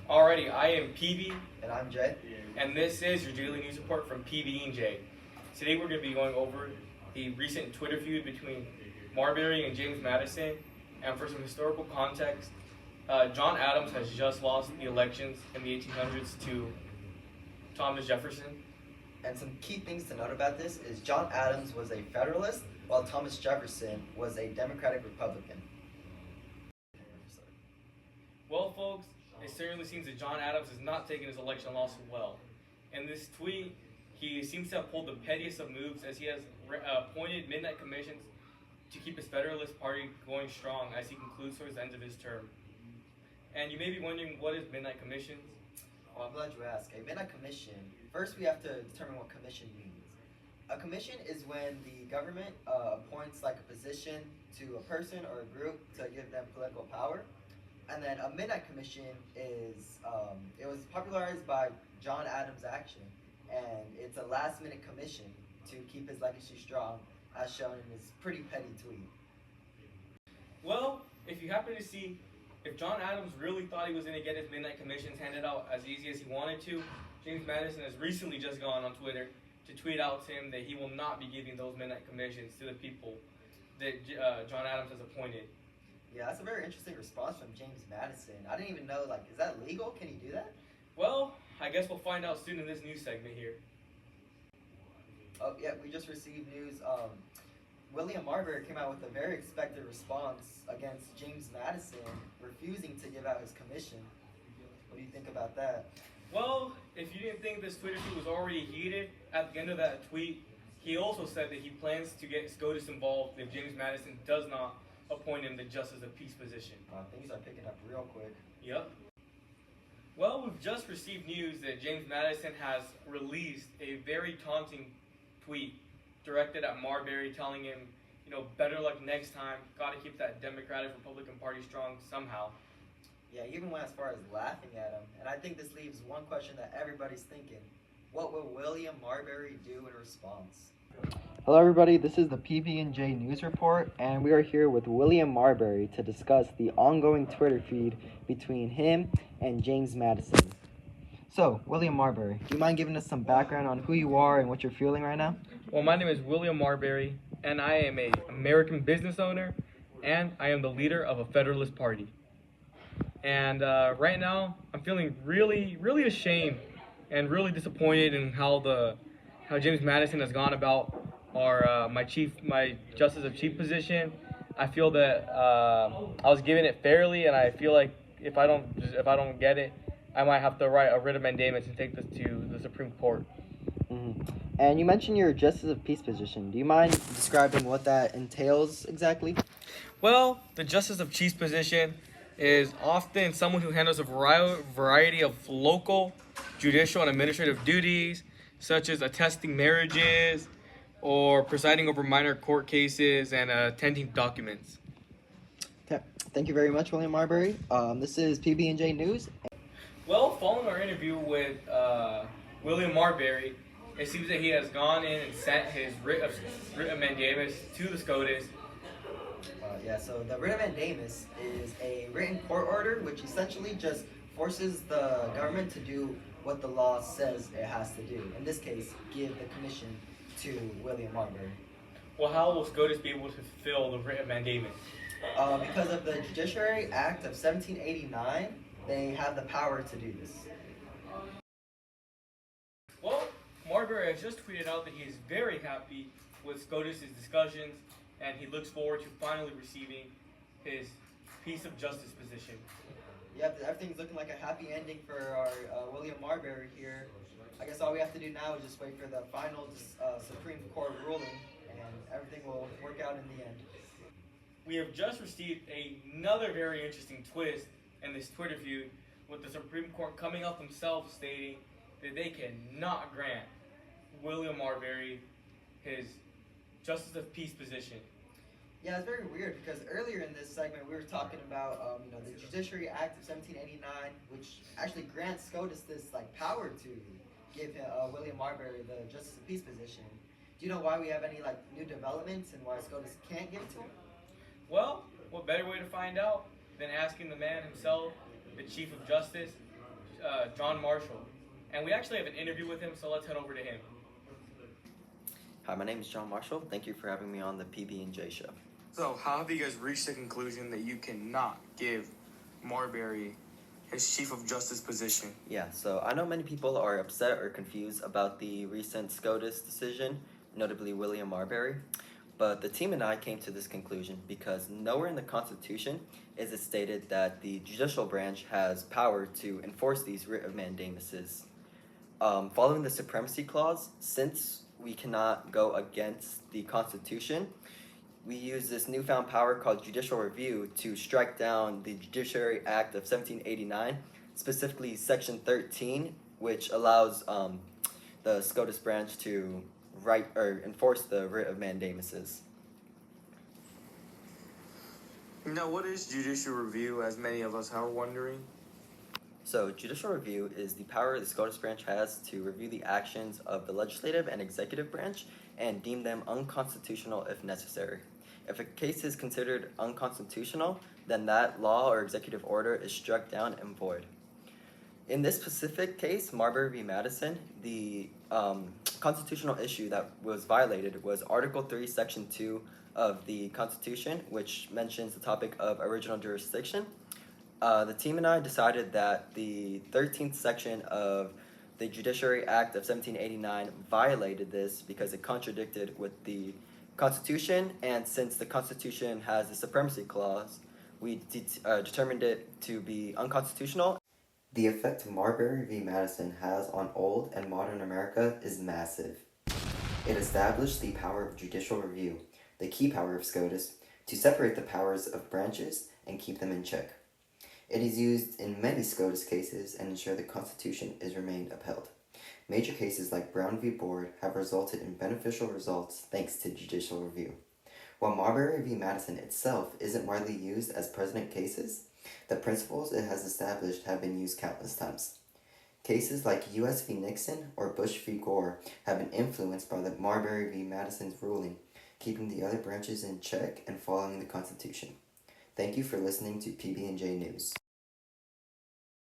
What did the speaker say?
Alrighty, I am PB, And I'm Jay. and this is your daily news report from PB and J. Today we're going to be going over the recent Twitter feud between Marbury and James Madison, and for some historical context, John Adams has just lost the elections in the 1800s to Thomas Jefferson. And some key things to note about this is John Adams was a Federalist, while Thomas Jefferson was a Democratic Republican. Well, folks, it certainly seems that John Adams has not taken his election loss well. In this tweet, he seems to have pulled the pettiest of moves as he has appointed midnight commissions to keep his Federalist Party going strong as he concludes towards the end of his term. And you may be wondering, what is midnight commissions? Well, I'm glad you asked. A midnight commission, first we have to determine what commission means. A commission is when the government appoints like a position to a person or a group to give them political power. And then a midnight commission is, it was popularized by John Adams' action, and it's a last-minute commission to keep his legacy strong, as shown in his pretty petty tweet. Well, if you happen to see, if John Adams really thought he was going to get his midnight commissions handed out as easy as he wanted to, James Madison has recently just gone on Twitter to tweet out to him that he will not be giving those midnight commissions to the people that John Adams has appointed. Yeah, that's a very interesting response from James Madison. I didn't even know, is that legal? Can he do that? Well, I guess we'll find out soon in this news segment here. Oh, yeah, we just received news. William Marbury came out with a very expected response against James Madison refusing to give out his commission. What do you think about that? Well, if you didn't think this Twitter feud was already heated, at the end of that tweet, he also said that he plans to get SCOTUS involved if James Madison does not appoint him the Justice of Peace position. Things are picking up real quick. Yep. Well, we've just received news that James Madison has released a very taunting tweet directed at Marbury, telling him, better luck next time. Got to keep that Democratic Republican Party strong somehow. Yeah, he even went as far as laughing at him. And I think this leaves one question that everybody's thinking. What will William Marbury do in response? Hello everybody, this is the PB&J News Report, and we are here with William Marbury to discuss the ongoing Twitter feud between him and James Madison. So, William Marbury, do you mind giving us some background on who you are and what you're feeling right now? Well, my name is William Marbury, and I am an American business owner, and I am the leader of a Federalist Party. And right now, I'm feeling really, really ashamed and really disappointed in how James Madison has gone about my Justice of Chief position. I feel that I was given it fairly, and I feel like if I don't get it, I might have to write a writ of mandamus and take this to the Supreme Court. Mm-hmm. And you mentioned your Justice of Peace position. Do you mind describing what that entails exactly? Well, the Justice of Chief position is often someone who handles a variety of local, judicial, and administrative duties, such as attesting marriages, or presiding over minor court cases and attending documents. Okay. Thank you very much, William Marbury. This is PB&J News. Well, following our interview with William Marbury, it seems that he has gone in and sent his writ of mandamus to the SCOTUS. So the writ of mandamus is a written court order which essentially just forces the government to do what the law says it has to do. In this case, give the commission to William Marbury. Well, how will SCOTUS be able to fulfill the writ of mandamus? Because of the Judiciary Act of 1789, they have the power to do this. Well, Marbury has just tweeted out that he is very happy with SCOTUS' discussions, and he looks forward to finally receiving his Peace of Justice position. Yep, everything's looking like a happy ending for our William Marbury here. I guess all we have to do now is just wait for the final Supreme Court ruling, and everything will work out in the end. We have just received another very interesting twist in this Twitter feud, with the Supreme Court coming out themselves stating that they cannot grant William Marbury his Justice of Peace position. Yeah, it's very weird because earlier in this segment we were talking about the Judiciary Act of 1789, which actually grants SCOTUS this power to give William Marbury the Justice of Peace position. Do you know why we have any new developments and why SCOTUS can't give it to him? Well, what better way to find out than asking the man himself, the Chief of Justice, John Marshall, and we actually have an interview with him, so let's head over to him. Hi, my name is John Marshall. Thank you for having me on the PB&J show. So, how have you guys reached the conclusion that you cannot give Marbury his Chief of Justice position? Yeah, so I know many people are upset or confused about the recent SCOTUS decision, notably William Marbury, but the team and I came to this conclusion because nowhere in the Constitution is it stated that the judicial branch has power to enforce these writ of mandamuses. Following the Supremacy Clause, since we cannot go against the Constitution, we use this newfound power called judicial review to strike down the Judiciary Act of 1789, specifically Section 13, which allows the SCOTUS branch to write or enforce the writ of mandamuses. Now, what is judicial review, as many of us are wondering? So, judicial review is the power the SCOTUS branch has to review the actions of the legislative and executive branch and deem them unconstitutional if necessary. If a case is considered unconstitutional, then that law or executive order is struck down and void. In this specific case, Marbury v. Madison, the constitutional issue that was violated was Article 3, Section 2 of the Constitution, which mentions the topic of original jurisdiction. The team and I decided that the 13th section of the Judiciary Act of 1789 violated this because it contradicted with the Constitution, and since the Constitution has the Supremacy Clause, we determined it to be unconstitutional. The effect Marbury v. Madison has on old and modern America is massive. It established the power of judicial review, the key power of SCOTUS, to separate the powers of branches and keep them in check. It is used in many SCOTUS cases and ensure the Constitution is remained upheld. Major cases like Brown v. Board have resulted in beneficial results thanks to judicial review. While Marbury v. Madison itself isn't widely used as precedent cases, the principles it has established have been used countless times. Cases like U.S. v. Nixon or Bush v. Gore have been influenced by the Marbury v. Madison's ruling, keeping the other branches in check and following the Constitution. Thank you for listening to PB&J News.